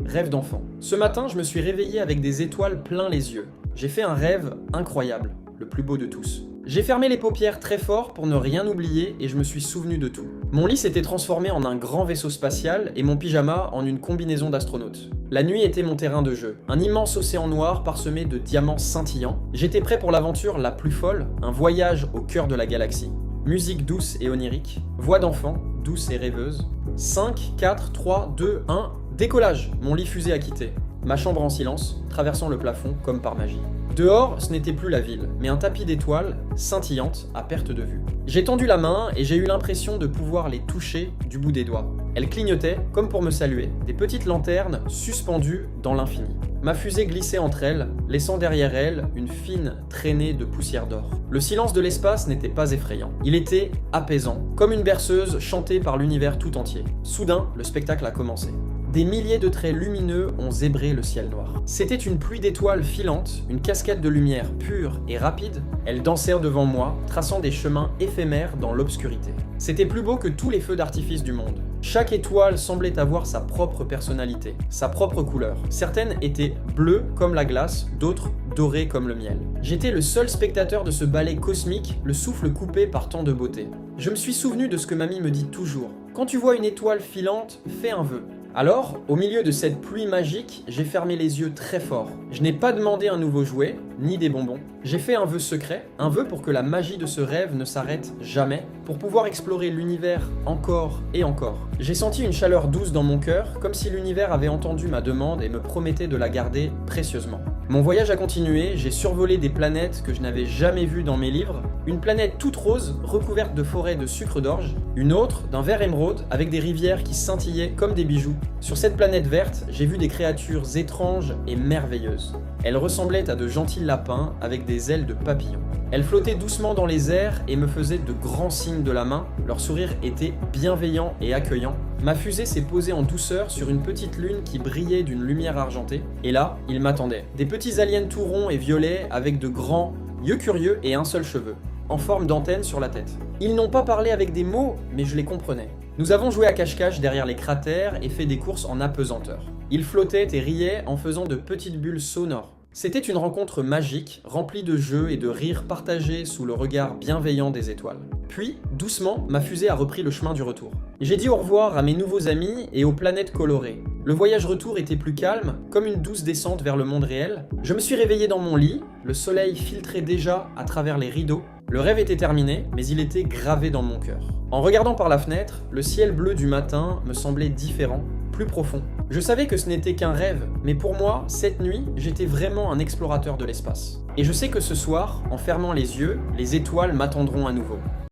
rêve d'enfant. Ce matin, je me suis réveillé avec des étoiles plein les yeux. J'ai fait un rêve incroyable, le plus beau de tous. J'ai fermé les paupières très fort pour ne rien oublier et je me suis souvenu de tout. Mon lit s'était transformé en un grand vaisseau spatial et mon pyjama en une combinaison d'astronaute. La nuit était mon terrain de jeu, un immense océan noir parsemé de diamants scintillants. J'étais prêt pour l'aventure la plus folle, un voyage au cœur de la galaxie. Musique douce et onirique, voix d'enfant, douce et rêveuse. 5, 4, 3, 2, 1, décollage. Mon lit fusée a quitté. Ma chambre en silence, traversant le plafond comme par magie. Dehors, ce n'était plus la ville, mais un tapis d'étoiles, scintillantes, à perte de vue. J'ai tendu la main et j'ai eu l'impression de pouvoir les toucher du bout des doigts. Elles clignotaient, comme pour me saluer, des petites lanternes suspendues dans l'infini. Ma fusée glissait entre elles, laissant derrière elle une fine traînée de poussière d'or. Le silence de l'espace n'était pas effrayant. Il était apaisant, comme une berceuse chantée par l'univers tout entier. Soudain, le spectacle a commencé. Des milliers de traits lumineux ont zébré le ciel noir. C'était une pluie d'étoiles filantes, une cascade de lumière pure et rapide. Elles dansèrent devant moi, traçant des chemins éphémères dans l'obscurité. C'était plus beau que tous les feux d'artifice du monde. Chaque étoile semblait avoir sa propre personnalité, sa propre couleur. Certaines étaient bleues comme la glace, d'autres dorées comme le miel. J'étais le seul spectateur de ce ballet cosmique, le souffle coupé par tant de beauté. Je me suis souvenu de ce que mamie me dit toujours. Quand tu vois une étoile filante, fais un vœu. Alors, au milieu de cette pluie magique, j'ai fermé les yeux très fort. Je n'ai pas demandé un nouveau jouet, ni des bonbons. J'ai fait un vœu secret, un vœu pour que la magie de ce rêve ne s'arrête jamais, pour pouvoir explorer l'univers encore et encore. J'ai senti une chaleur douce dans mon cœur, comme si l'univers avait entendu ma demande et me promettait de la garder précieusement. Mon voyage a continué, j'ai survolé des planètes que je n'avais jamais vues dans mes livres. Une planète toute rose, recouverte de forêts de sucre d'orge. Une autre, d'un vert émeraude, avec des rivières qui scintillaient comme des bijoux. Sur cette planète verte, j'ai vu des créatures étranges et merveilleuses. Elles ressemblaient à de gentils lapins avec des ailes de papillons. Elles flottaient doucement dans les airs et me faisaient de grands signes de la main. Leur sourire était bienveillant et accueillant. Ma fusée s'est posée en douceur sur une petite lune qui brillait d'une lumière argentée. Et là, ils m'attendaient. Des petits aliens tout ronds et violets avec de grands yeux curieux et un seul cheveu, en forme d'antenne sur la tête. Ils n'ont pas parlé avec des mots, mais je les comprenais. Nous avons joué à cache-cache derrière les cratères et fait des courses en apesanteur. Ils flottaient et riaient en faisant de petites bulles sonores. C'était une rencontre magique, remplie de jeux et de rires partagés sous le regard bienveillant des étoiles. Puis, doucement, ma fusée a repris le chemin du retour. J'ai dit au revoir à mes nouveaux amis et aux planètes colorées. Le voyage retour était plus calme, comme une douce descente vers le monde réel. Je me suis réveillé dans mon lit, le soleil filtrait déjà à travers les rideaux. Le rêve était terminé, mais il était gravé dans mon cœur. En regardant par la fenêtre, le ciel bleu du matin me semblait différent, plus profond. Je savais que ce n'était qu'un rêve, mais pour moi, cette nuit, j'étais vraiment un explorateur de l'espace. Et je sais que ce soir, en fermant les yeux, les étoiles m'attendront à nouveau.